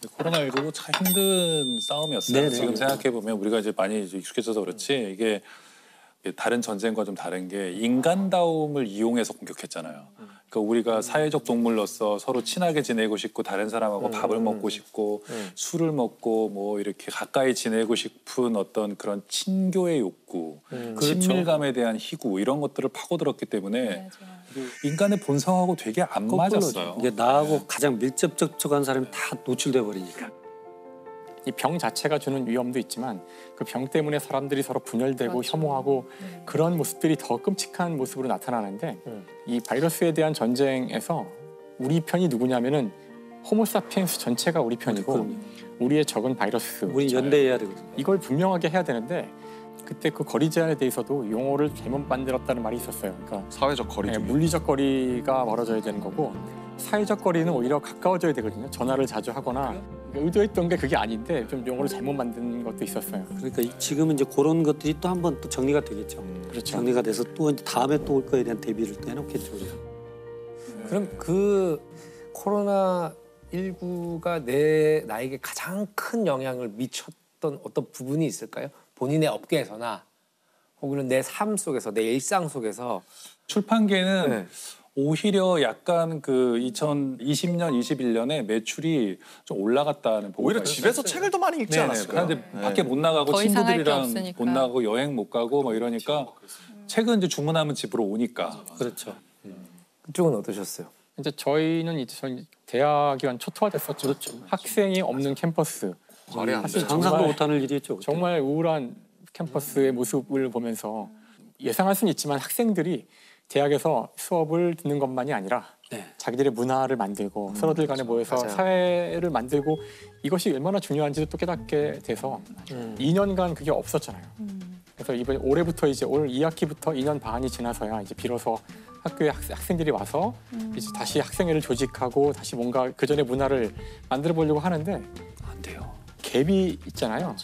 코로나19도 참 힘든 싸움이었어요. 네네. 지금 생각해 보면 우리가 이제 많이 이제 익숙해져서 그렇지 이게 다른 전쟁과 좀 다른 게 인간다움을 이용해서 공격했잖아요. 그러니까 우리가 사회적 동물로서 서로 친하게 지내고 싶고 다른 사람하고 밥을 먹고 싶고 술을 먹고 뭐 이렇게 가까이 지내고 싶은 어떤 그런 친교의 욕구, 친밀감에 대한 희구 이런 것들을 파고들었기 때문에 인간의 본성하고 되게 안 맞았어요. 이게 나하고 가장 밀접 접촉한 사람이 다 노출돼 버리니까. 이 병 자체가 주는 위험도 있지만 그 병 때문에 사람들이 서로 분열되고 그렇죠. 혐오하고 그런 모습들이 더 끔찍한 모습으로 나타나는데 이 바이러스에 대한 전쟁에서 우리 편이 누구냐면은 호모사피엔스 전체가 우리 편이고 그럼요. 우리의 적은 바이러스. 우리 연대해야 되거든요. 이걸 분명하게 해야 되는데 그때 그 거리 제한에 대해서도 용어를 잘못 만들었다는 말이 있었어요. 그러니까 사회적 거리 두기. 물리적 거리가 멀어져야 되는 거고 사회적 거리는 오히려 가까워져야 되거든요. 전화를 자주 하거나 의도했던 게 그게 아닌데 좀 용어를 잘못 만든 것도 있었어요. 그러니까 지금은 이제 그런 것들이 또 한 번 또 정리가 되겠죠. 그렇죠. 정리가 돼서 또 이제 다음에 또 올 거에 대한 대비를 또 해놓겠죠 우리가. 그럼 그 코로나19가 나에게 가장 큰 영향을 미쳤던 어떤 부분이 있을까요? 본인의 업계에서나 혹은 내 삶 속에서, 내 일상 속에서. 출판계는 네. 오히려 약간 그 2020년, 21년에 매출이 좀 올라갔다는 보고가 오히려 있어요. 집에서 책을 더 많이 읽지 네네. 않았을까요? 근데 밖에 못 나가고 더 이상 할게 친구들이랑 없으니까. 못 나가고 여행 못 가고 뭐 이러니까 책은 이제 주문하면 집으로 오니까. 그렇죠. 그쪽은 어떠셨어요? 이제 저희는 이제 대학 기간 초토화됐었죠. 그렇죠. 학생이 없는 캠퍼스. 말이 안 돼. 상상도 정말- 못하는 일이었죠. 그때. 정말 우울한 캠퍼스의 모습을 보면서 예상할 수는 있지만 학생들이 대학에서 수업을 듣는 것만이 아니라 네. 자기들의 문화를 만들고 서로들 간에 모여서 맞아요. 사회를 만들고 이것이 얼마나 중요한지도 또 깨닫게 돼서 2년간 그게 없었잖아요. 그래서 이번 올해부터 이제 올 2학기부터 2년 반이 지나서야 이제 비로소 학교에 학생들이 와서 이제 다시 학생회를 조직하고 다시 뭔가 그 전의 문화를 만들어 보려고 하는데 안 돼요. 갭이 있잖아요.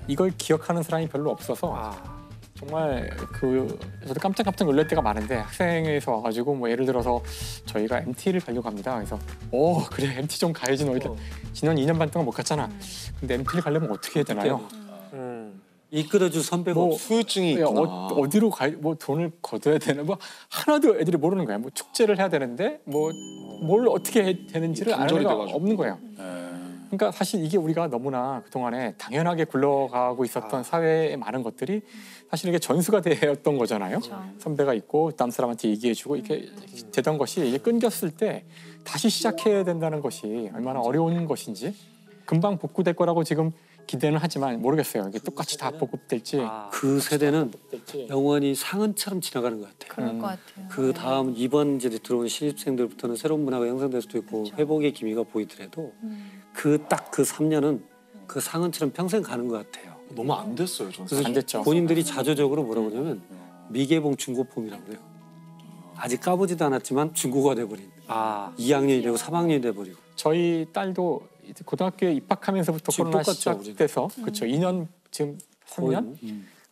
이걸 기억하는 사람이 별로 없어서 정말 저도 깜짝깜짝 놀랄 때가 많은데 학생회에서 와가지고 뭐 예를 들어서 저희가 MT를 가려고 합니다. 그래서 그래 MT 좀 가야지 너희들 지난 2년 반 동안 못 갔잖아. 근데 MT를 가려면 어떻게 해야 되나요? 이끌어줄 선배가 뭐 후유증이 있구나. 어디로 뭐 돈을 걷어야 되나 뭐 하나도 애들이 모르는 거야. 뭐 축제를 해야 되는데 뭐 뭘 어떻게 해야 되는지를 아는 단절이 애가 돼가지고. 없는 거예요. 그러니까 사실 이게 우리가 너무나 그동안에 당연하게 굴러가고 있었던 사회의 많은 것들이 사실 이게 전수가 되었던 거잖아요. 선배가 있고 다음 사람한테 얘기해주고 이렇게 되던 것이 이게 끊겼을 때 다시 시작해야 된다는 것이 얼마나 어려운 것인지 금방 복구될 거라고 지금 기대는 하지만 모르겠어요. 이게 똑같이 다 복구될지. 그 세대는 영원히 상흔처럼 지나가는 것 같아요. 그럴 것 같아요. 그 다음 이번 이제 들어오는 신입생들부터는 새로운 문화가 형성될 수도 있고 회복의 기미가 보이더라도 그 딱 그 3년은 그 상흔처럼 평생 가는 것 같아요. 너무 안 됐어요, 저는. 안 됐죠. 본인들이 자조적으로 뭐라고 그러냐면 미개봉 중고폼이라고 그래요. 아직 까보지도 않았지만 중고가 돼버린. 2학년이 되고 3학년이 돼버리고. 저희 딸도 이제 고등학교에 입학하면서부터 지금 코로나 똑같죠, 시작돼서 그렇죠. 2년 지금 3년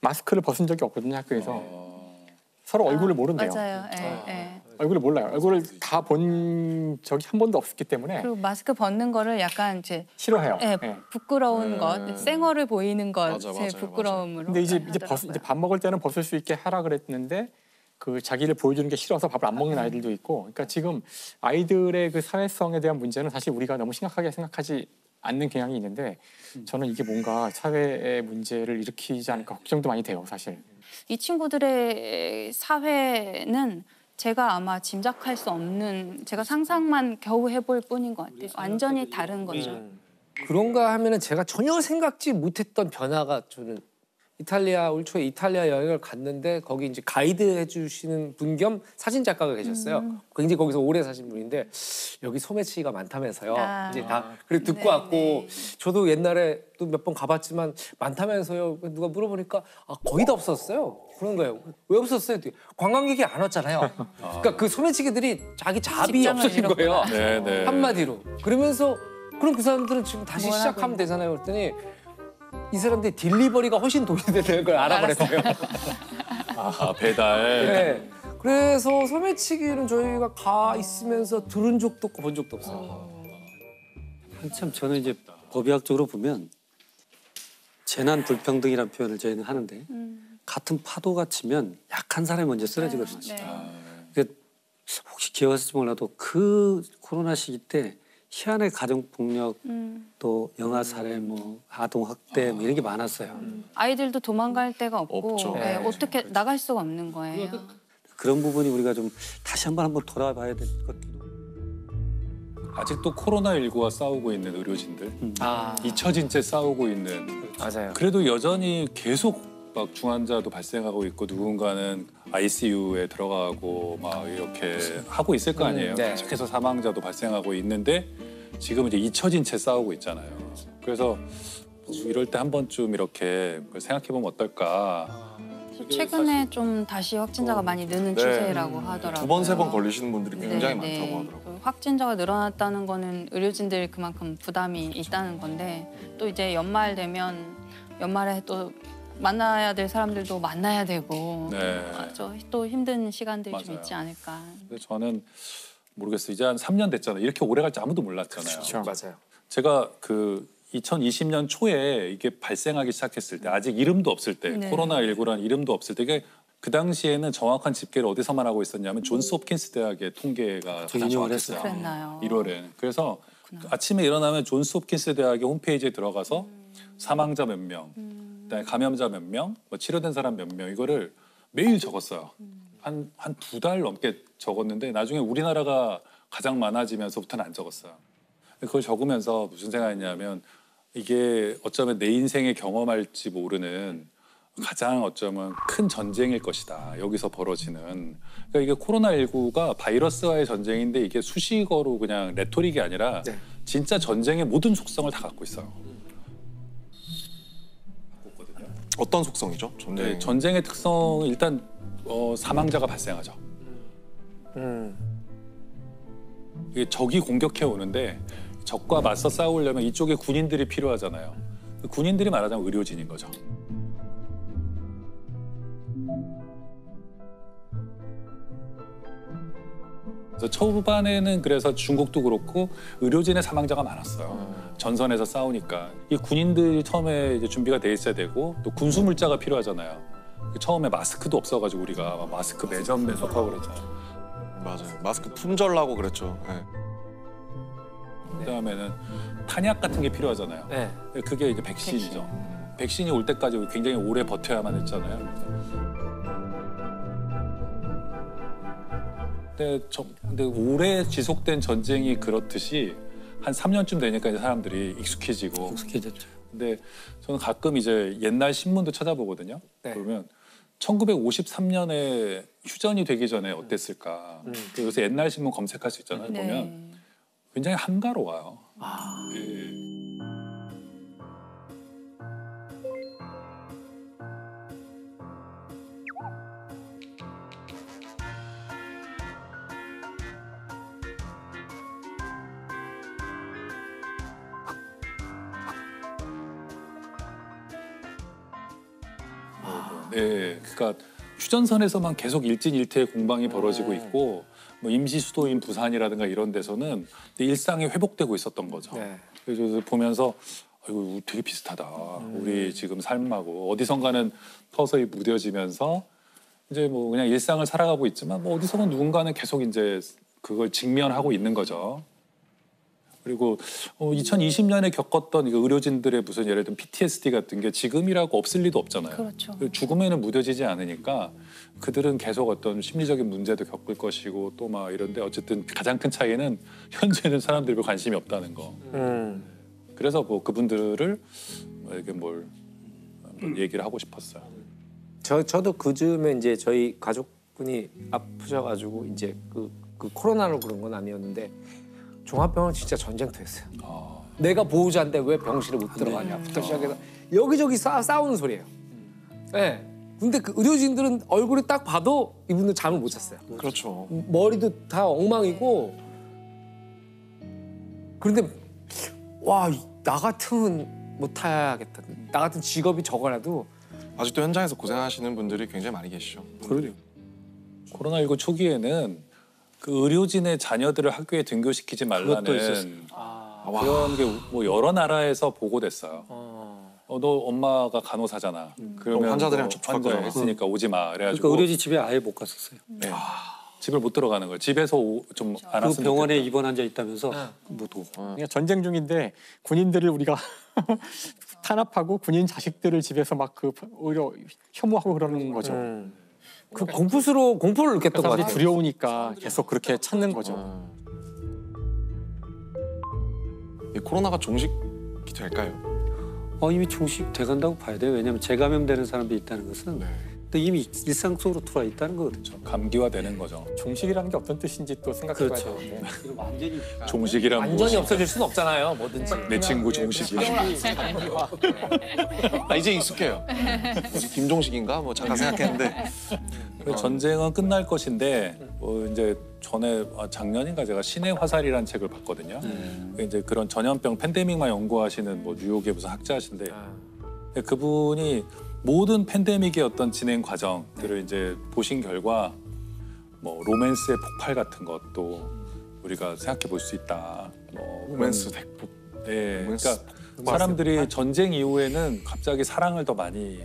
마스크를 벗은 적이 없거든요 학교에서. 서로 얼굴을 모른대요. 맞아요. 예. 얼굴을 몰라요. 얼굴을 다 본 적이 한 번도 없었기 때문에 그리고 마스크 벗는 거를 약간 이제 싫어해요. 부끄러운 것, 생얼을 보이는 맞아, 것의 맞아요, 부끄러움으로. 근데 이제 하더라고요. 이제 밥 먹을 때는 벗을 수 있게 하라 그랬는데 그 자기를 보여주는 게 싫어서 밥을 안 먹는 아이들도 있고. 그러니까 지금 아이들의 그 사회성에 대한 문제는 사실 우리가 너무 심각하게 생각하지 않는 경향이 있는데 저는 이게 뭔가 사회의 문제를 일으키지 않을까 걱정도 많이 돼요, 사실. 이 친구들의 사회는 제가 아마 짐작할 수 없는, 제가 상상만 겨우 해볼 뿐인 것 같아요. 완전히 다른 거죠. 그런가 하면은 제가 전혀 생각지 못했던 변화가 저는 올 초에 이탈리아 여행을 갔는데 거기 이제 가이드 해주시는 분 겸 사진 작가가 계셨어요. 굉장히 거기서 오래 사신 분인데 여기 소매치기가 많다면서요. 이제 다 그래 듣고 네, 왔고 네. 저도 옛날에 또 몇 번 가봤지만 많다면서요. 누가 물어보니까 거의 다 없었어요. 그런 거예요. 왜 없었어요? 관광객이 안 왔잖아요. 그러니까 그 소매치기들이 자기 잡이 직장을 없어진 거예요. 네네. 한마디로. 그러면서 그럼 그 사람들은 지금 다시 뭘 하고 시작하면 있는 되잖아요. 그랬더니 이 사람들이 딜리버리가 훨씬 돈이 되는 걸 알아버렸어요. 배달. 네. 그래서 소매치기는 저희가 가 있으면서 들은 적도 없고 본 적도 없어요. 한참 저는 이제 법의학적으로 보면 재난 불평등이라는 표현을 저희는 하는데 같은 파도가 치면 약한 사람이 먼저 쓰러지거든요. 네. 혹시 기억하실지 몰라도 그 코로나 시기 때 희한하게 가정폭력 또 영아 살해 뭐 아동 학대 뭐 이런 게 많았어요. 아이들도 도망갈 데가 없고 없죠. 네, 네. 어떻게 나갈 수가 없는 거예요. 그런 부분이 우리가 좀 다시 한번 돌아봐야 될 것 같기도. 아직도 코로나19와 싸우고 있는 의료진들, 잊혀진 채 싸우고 있는. 맞아요. 그래도 여전히 계속 막 중환자도 발생하고 있고 누군가는 ICU에 들어가고 막 이렇게 하고 있을 거 아니에요. 네. 계속해서 사망자도 발생하고 있는데 지금 이제 잊혀진 채 싸우고 있잖아요. 그래서 이럴 때 한 번쯤 이렇게 생각해 보면 어떨까. 최근에 좀 다시 확진자가 많이 느는 추세라고 하더라고요. 2번, 3번 걸리시는 분들이 굉장히 네, 많다고 네. 하더라고요. 확진자가 늘어났다는 거는 의료진들이 그만큼 부담이 있다는 건데 또 이제 연말 되면 연말에 또 만나야 될 사람들도 만나야 되고 네. 또 힘든 시간들이 좀 맞아요. 있지 않을까. 근데 저는 모르겠어요. 이제 한 3년 됐잖아요. 이렇게 오래 갈지 아무도 몰랐잖아요. 그렇죠. 맞아요. 제가 그 2020년 초에 이게 발생하기 시작했을 때 아직 이름도 없을 때 네. 코로나19라는 이름도 없을 때 이게 그 당시에는 정확한 집계를 어디서만 하고 있었냐면 존스 홉킨스 대학의 통계가 가장 인용을 정확했어요. 그랬나요? 1월에. 그래서 아침에 일어나면 존스 홉킨스 대학의 홈페이지에 들어가서 사망자 몇 명, 그다음에 감염자 몇 명, 뭐 치료된 사람 몇 명 이거를 매일 적었어요. 한 2달 넘게 적었는데 나중에 우리나라가 가장 많아지면서부터는 안 적었어요. 그걸 적으면서 무슨 생각했냐면 이게 어쩌면 내 인생에 경험할지 모르는 가장 어쩌면 큰 전쟁일 것이다. 여기서 벌어지는. 그러니까 이게 코로나19가 바이러스와의 전쟁인데 이게 수식어로 그냥 레토릭이 아니라 네. 진짜 전쟁의 모든 속성을 다 갖고 있어요. 어떤 속성이죠? 전쟁. 네, 전쟁의 특성은 일단 사망자가 발생하죠. 이게 적이 공격해 오는데 적과 맞서 싸우려면 이쪽에 군인들이 필요하잖아요. 그 군인들이 말하자면 의료진인 거죠. 그래서 초반에는 그래서 중국도 그렇고 의료진의 사망자가 많았어요. 전선에서 싸우니까 이 군인들이 처음에 이제 준비가 돼 있어야 되고 또 군수 물자가 필요하잖아요. 처음에 마스크도 없어가지고 우리가 막 마스크 매점 매석하고 그랬잖아요. 맞아요. 마스크 품절나고 그랬죠. 네. 그다음에는 탄약 같은 게 필요하잖아요. 네. 그게 이제 백신이죠. 백신이 올 때까지 굉장히 오래 버텨야만 했잖아요. 근데 오래 지속된 전쟁이 그렇듯이 한 3년쯤 되니까 이제 사람들이 익숙해지고. 익숙해졌죠. 근데 저는 가끔 이제 옛날 신문도 찾아보거든요. 네. 그러면 1953년에 휴전이 되기 전에 어땠을까. 그 요새 옛날 신문 검색할 수 있잖아요. 네. 보면 굉장히 한가로워요. 예. 네, 그러니까 휴전선에서만 계속 일진일퇴의 공방이 벌어지고 있고 뭐 임시 수도인 부산이라든가 이런 데서는 일상이 회복되고 있었던 거죠. 네. 그래서 보면서 이거 되게 비슷하다. 우리 지금 삶하고 어디선가는 서서히 무뎌지면서 이제 뭐 그냥 일상을 살아가고 있지만 뭐 어디선가 누군가는 계속 이제 그걸 직면하고 있는 거죠. 그리고 2020년에 겪었던 이거 의료진들의 무슨 예를 들면 PTSD 같은 게 지금이라고 없을 리도 없잖아요. 그렇죠. 죽음에는 무뎌지지 않으니까 그들은 계속 어떤 심리적인 문제도 겪을 것이고 또 막 이런데 어쨌든 가장 큰 차이는 현재는 사람들이 별 관심이 없다는 거. 그래서 뭐 그분들을 이게 뭘 얘기를 하고 싶었어요. 저도 그 즈음에 이제 저희 가족분이 아프셔가지고 이제 그 코로나로 그런 건 아니었는데 종합병원 진짜 전쟁터였어요. 내가 보호자인데 왜 병실에 못 들어가냐부터 시작해서 여기저기 싸우는 소리예요. 네. 근데 그 의료진들은 얼굴이 딱 봐도 이분들 잠을 못 잤어요. 그렇죠. 머리도 다 엉망이고. 그런데 와, 나 같으면 못하겠다. 나 같은 직업이 저거라도. 아직도 현장에서 고생하시는 분들이 굉장히 많이 계시죠. 그러게요. 코로나19 초기에는 그 의료진의 자녀들을 학교에 등교시키지 그것도 말라는 있었어요. 그런 게 뭐 여러 나라에서 보고됐어요. 너 엄마가 간호사잖아. 그러면 환자들이랑 너 접촉할 환자 거잖아. 했으니까 오지 마. 그러니까 그래가지고 의료진 집에 아예 못 갔었어요. 네. 집을 못 들어가는 거예요. 집에서 좀 안 그 왔으면 병원에 좋겠다. 입원 환자 있다면서 못 오고. 그러니까 전쟁 중인데 군인들을 우리가 탄압하고 군인 자식들을 집에서 막 그 오히려 혐오하고 그러는 거죠. 그 공포를 느꼈던 것 사람들이 같아요. 두려우니까 계속 그렇게 찾는 거죠. 이 코로나가 종식이 될까요? 이미 종식 돼간다고 봐야 돼요. 왜냐하면 재감염되는 사람들이 있다는 것은 네. 또 이미 일상 속으로 들어와 있다는 거거든요. 감기화되는 거죠. 종식이라는 게 어떤 뜻인지 또 생각해봐야 그렇죠. 되는데. 완전히 종식이란 완전히 무엇이- 없어질 수는 없잖아요. 뭐든지. 내 친구 종식이. 이제 익숙해요. 뭐지, 김종식인가? 뭐 잠깐 생각했는데 전쟁은 끝날 것인데 이제 전에 작년인가 제가 신의 화살이라는 책을 봤거든요. 이제 그런 전염병 팬데믹만 연구하시는 뭐 뉴욕의 무슨 학자신데 근데 그분이 모든 팬데믹의 어떤 진행 과정들을 이제 보신 결과 뭐 로맨스의 폭발 같은 것도 우리가 생각해 볼 수 있다. 로맨스 대폭. 네, 로맨스 그러니까 사람들이 전쟁 이후에는 갑자기 사랑을 더 많이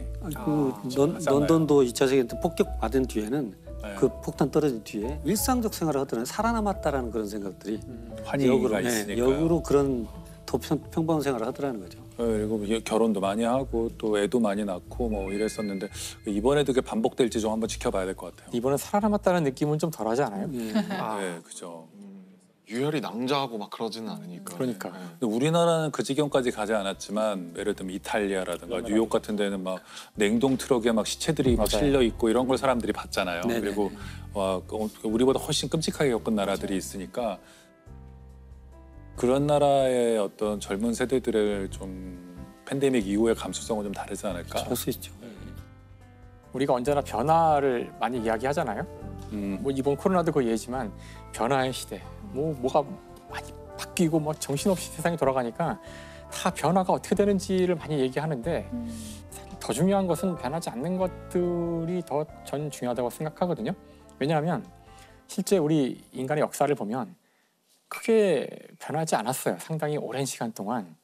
런던도 2차 세계대전 때 폭격 받은 뒤에는 네. 그 폭탄 떨어진 뒤에 일상적 생활을 하더라도 살아남았다라는 그런 생각들이 환희가 있으니까. 역으로 그런 더 평범한 생활을 하더라는 거죠. 그리고 결혼도 많이 하고 또 애도 많이 낳고 뭐 이랬었는데 이번에도 그게 반복될지 좀 한번 지켜봐야 될 것 같아요. 이번엔 살아남았다는 느낌은 좀 덜하지 않아요? 네, 그죠. 유혈이 낭자하고 막 그러지는 않으니까. 그러니까. 근데 우리나라는 그 지경까지 가지 않았지만 예를 들면 이탈리아라든가 뉴욕 같은 데는 막 냉동 트럭에 막 시체들이 막 실려 있고 이런 걸 사람들이 봤잖아요. 네네. 그리고 우리보다 훨씬 끔찍하게 겪은 나라들이 있으니까 그런 나라의 어떤 젊은 세대들의 좀 팬데믹 이후의 감수성은 좀 다르지 않을까? 그럴 수 있죠. 우리가 언제나 변화를 많이 이야기하잖아요. 뭐 이번 코로나도 그 예지만 변화의 시대. 뭐가 많이 바뀌고 뭐 정신없이 세상이 돌아가니까 다 변화가 어떻게 되는지를 많이 얘기하는데 사실 더 중요한 것은 변하지 않는 것들이 더 전 중요하다고 생각하거든요. 왜냐하면 실제 우리 인간의 역사를 보면 크게 변하지 않았어요. 상당히 오랜 시간 동안.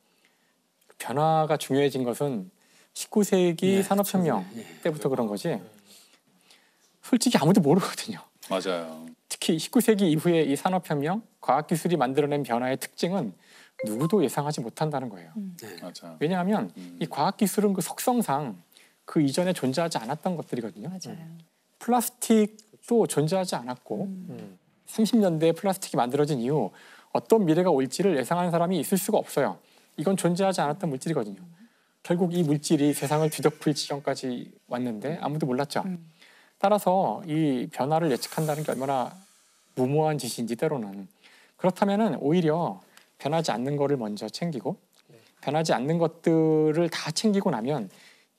변화가 중요해진 것은 19세기 산업혁명 때부터 그런 거지. 솔직히 아무도 모르거든요. 맞아요. 특히 19세기 이후에 이 산업혁명, 과학기술이 만들어낸 변화의 특징은 누구도 예상하지 못한다는 거예요. 맞아. 왜냐하면 이 과학기술은 그 속성상 그 이전에 존재하지 않았던 것들이거든요. 맞아요. 플라스틱도 존재하지 않았고 30년대에 플라스틱이 만들어진 이후 어떤 미래가 올지를 예상하는 사람이 있을 수가 없어요. 이건 존재하지 않았던 물질이거든요. 결국 이 물질이 세상을 뒤덮을 지경까지 왔는데 아무도 몰랐죠. 따라서 이 변화를 예측한다는 게 얼마나 무모한 짓인지 때로는. 그렇다면은 오히려 변하지 않는 거를 먼저 챙기고 변하지 않는 것들을 다 챙기고 나면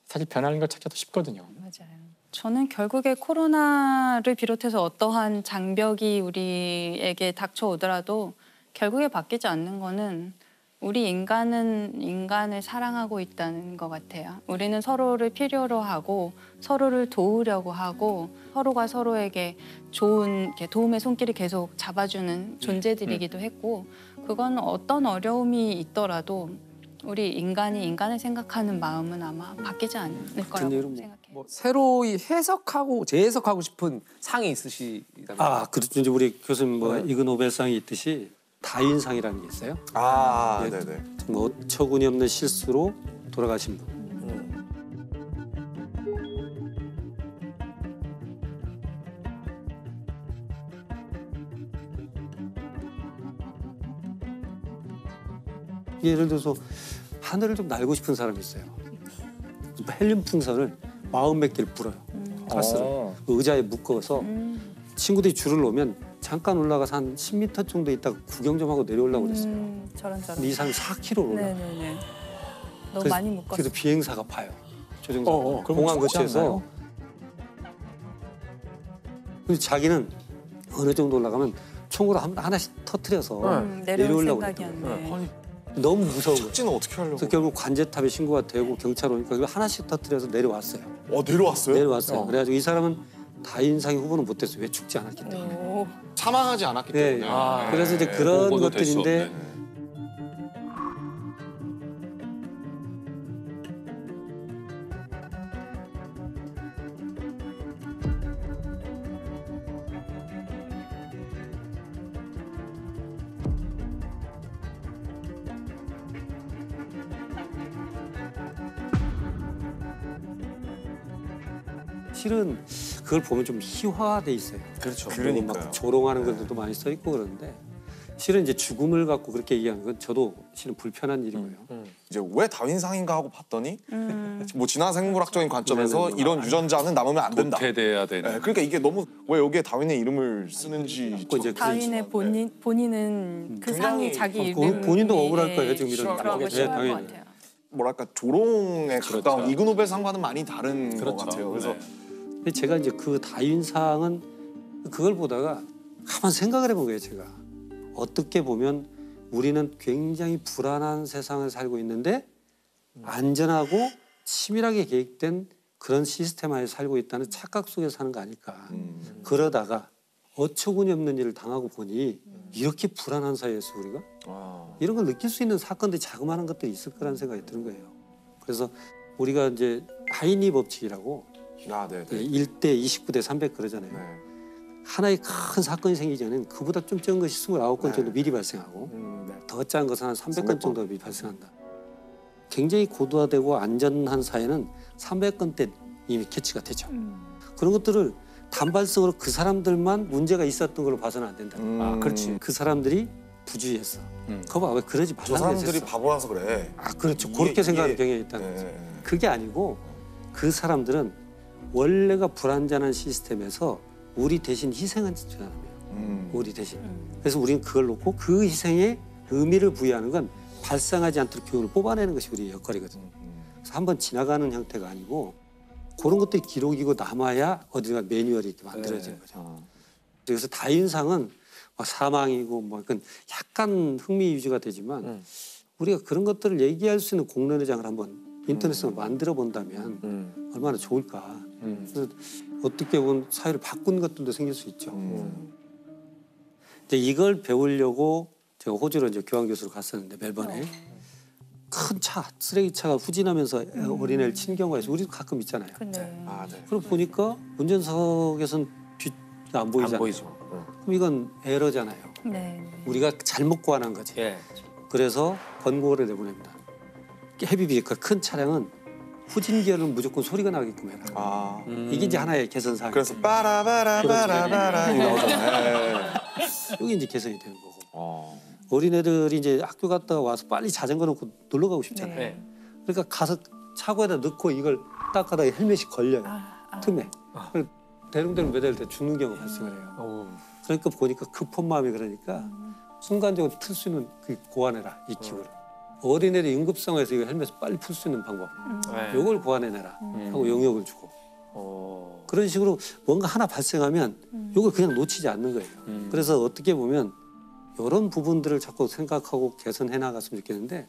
사실 변하는 걸 찾기도 쉽거든요. 맞아요. 저는 결국에 코로나를 비롯해서 어떠한 장벽이 우리에게 닥쳐오더라도 결국에 바뀌지 않는 거는 우리 인간은 인간을 사랑하고 있다는 것 같아요. 우리는 서로를 필요로 하고 서로를 도우려고 하고 서로가 서로에게 좋은 도움의 손길을 계속 잡아주는 존재들이기도 했고 그건 어떤 어려움이 있더라도 우리 인간이 인간을 생각하는 마음은 아마 바뀌지 않을 거라고 일은 생각해요. 뭐 새로이 해석하고 재해석하고 싶은 상이 있으시다면 그렇죠. 이제 우리 교수님 뭐 이그 노벨상이 있듯이 다인상이라는 게 있어요. 네네. 뭐 어처구니 없는 실수로 돌아가신 분. 예를 들어서 하늘을 좀 날고 싶은 사람이 있어요. 헬륨 풍선을 40몇 개를 불어요. 가스를 의자에 묶어서 친구들이 줄을 놓으면 잠깐 올라가서 한 10m 정도 있다가 구경 좀 하고 내려오려고 그랬어요. 저런. 근데 이 사람이 4km 올라. 네네네. 너무 그래서- 많이 묶었어. 그래서 비행사가 봐요. 조종사. 그럼 공항 죽지 근처에서. 않나요? 근데 자기는 어느 정도 올라가면 총으로 하나씩 터뜨려서 내려올 내려오려고 생각이었네. 너무 무서운 거예요. 착지는 어떻게 하려고? 그래서 결국 관제탑에 신고가 되고 경찰 오니까 그걸 하나씩 터뜨려서 내려왔어요. 내려왔어요? 내려왔어요. 그래가지고 이 사람은 다인상의 후보는 못 됐어요. 왜 죽지 않았기 때문에. 사망하지 않았기 네. 때문에. 그래서 이제 그런 보고도 될수 것들인데 없는. 실은 그걸 보면 좀 희화돼 있어요. 그렇죠. 그리고 막 조롱하는 것들도 많이 써 있고 그러는데 실은 이제 죽음을 갖고 그렇게 얘기하는 건 저도 실은 불편한 일이고요. 이제 왜 다윈상인가 하고 봤더니 뭐 진화 생물학적인 관점에서 이런 유전자는 남으면 안 된다. 도태돼야 되는. 네, 그러니까 이게 너무 왜 여기에 다윈의 이름을 쓰는지 이제 다윈의 본인은 그 상이 자기 이름 본인도 억울할 거예요 지금 이런 그런 거 네, 싫어할 것 당연히. 같아요. 뭐랄까 조롱에 가까운 이그노벨상과는 많이 다른 것 그렇죠. 같아요. 그래서 네. 근데 제가 이제 그 다윈상은 그걸 보다가 가만 생각을 해본 거예요 제가. 어떻게 보면 우리는 굉장히 불안한 세상을 살고 있는데 안전하고 치밀하게 계획된 그런 시스템 하에 살고 있다는 착각 속에 사는 거 아닐까. 그러다가 어처구니 없는 일을 당하고 보니 이렇게 불안한 사회에서 우리가 이런 걸 느낄 수 있는 사건들이 자그마한 것들이 있을 거라는 생각이 드는 거예요. 그래서 우리가 이제 하이니 법칙이라고 네. 1대 29대 300 그러잖아요. 네. 하나의 큰 사건이 생기기 전에는 그보다 좀 적은 것이 29건 정도 미리 발생하고 더 작은 것은 한 300건 정도 미리 발생한다. 굉장히 고도화되고 안전한 사회는 300건 때 이미 캐치가 되죠. 그런 것들을 단발성으로 그 사람들만 문제가 있었던 걸로 봐서는 안 된다. 그렇지. 그 사람들이 부주의했어. 거봐 왜 그러지 저 말라고 사람들이 했었어. 바보라서 그래. 그렇죠. 이게- 그렇게 생각하는 이게- 경향이 있다는 거죠. 네. 그게 아니고 그 사람들은 원래가 불안전한 시스템에서 우리 대신 희생한 사람이에요. 우리 대신. 그래서 우리는 그걸 놓고 그 희생에 의미를 부여하는 건 발생하지 않도록 교훈을 뽑아내는 것이 우리의 역할이거든요. 그래서 한번 지나가는 형태가 아니고 그런 것들이 기록이고 남아야 어디가 매뉴얼이 이렇게 만들어지는 거죠. 그래서 다윈상은 막 사망이고 뭐 그건 약간 흥미 위주가 되지만 우리가 그런 것들을 얘기할 수 있는 공론회장을 한번 인터넷으로 만들어 본다면 얼마나 좋을까. 그래서 어떻게 보면 사회를 바꾼 것들도 생길 수 있죠. 이제 이걸 배우려고 제가 호주로 이제 교환 교수로 갔었는데 멜번에 큰 차, 쓰레기차가 후진하면서 어린애를 친 경우가 있어요. 우리도 가끔 있잖아요. 근데 네. 그럼 보니까 운전석에선 뒤가 안 보이잖아요. 안 보이죠. 그럼 이건 에러잖아요. 네. 우리가 잘못 고안한 거지. 예. 그래서 권고를 내보냅니다. 헤비비 큰 차량은 후진 기어는 무조건 소리가 나게끔 해라. 이게 이제 하나의 개선 사항. 그래서 빠라바라바라바라 이거 나오잖아요. 여기 이제 개선이 되는 거고. 어린애들이 이제 학교 갔다가 와서 빨리 자전거 놓고 놀러 가고 싶잖아요. 네. 그러니까 가서 차고에다 넣고 이걸 딱 하다가 헬멧이 걸려요. 틈에. 그래서 대롱대롱 매달 때 죽는 경우가 발생을 해요. 그러니까 보니까 급한 마음이 그러니까 순간적으로 틀 수 있는 그 고안해라 이 기구를. 어린애들이 응급 상황에서 이거 헬멧을 빨리 풀 수 있는 방법. 요걸 고안해내라 하고 용역을 주고. 그런 식으로 뭔가 하나 발생하면 요걸 그냥 놓치지 않는 거예요. 그래서 어떻게 보면 이런 부분들을 자꾸 생각하고 개선해 나갔으면 좋겠는데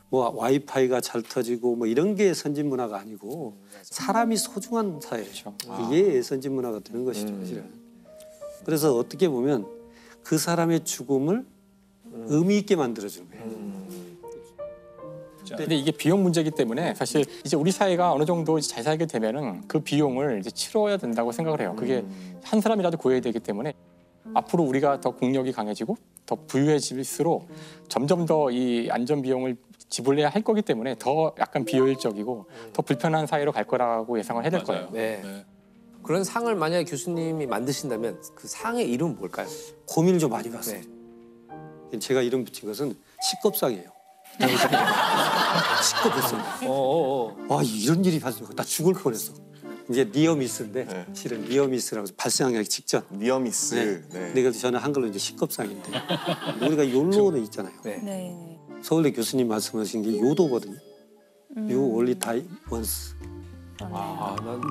뭐 와이파이가 잘 터지고 뭐 이런 게 선진 문화가 아니고 사람이 소중한 사회죠. 이게 선진 문화가 되는 것이죠, 사실은. 그래서 어떻게 보면 그 사람의 죽음을 의미 있게 만들어주는 거예요. 근데 이게 비용 문제이기 때문에 사실 이제 우리 사회가 어느 정도 이제 잘 살게 되면은 그 비용을 이제 치러야 된다고 생각을 해요. 그게 한 사람이라도 구해야 되기 때문에 앞으로 우리가 더 국력이 강해지고 더 부유해질수록 점점 더 이 안전 비용을 지불해야 할 거기 때문에 더 약간 비효율적이고 더 불편한 사회로 갈 거라고 예상을 해야 될 거예요. 네. 그런 상을 만약에 교수님이 만드신다면 그 상의 이름은 뭘까요? 고민을 좀 많이 봤어요. 네. 제가 이름 붙인 것은 식겁상이에요. 식겁했습니다. 와 이런 일이 발생해. 나 죽을 뻔했어. 이제 니어미스인데 실은 니어미스라고 발생하기 직전. 니어미스. 네. 네. 근데 그래서 저는 한글로 이제 식겁상인데 우리가 욜로는 있잖아요. 네. 서울대 교수님 말씀하신 게 요도거든요. You only die once.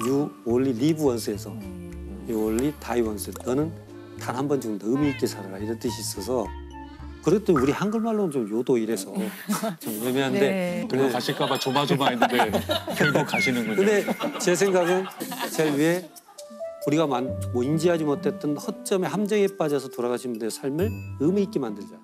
You only live once에서 You only die once. 너는 단 한 번 죽는다. 의미 있게 살아라 이런 뜻이 있어서 그랬더니 우리 한글말로는 좀 요도 이래서 좀 애매한데 네. 들고 가실까봐 조마조마했는데 결국 가시는군요. 근데 제 생각은 제일 위에 우리가 뭐 인지하지 못했던 허점의 함정에 빠져서 돌아가신 분들의 삶을 의미 있게 만들자.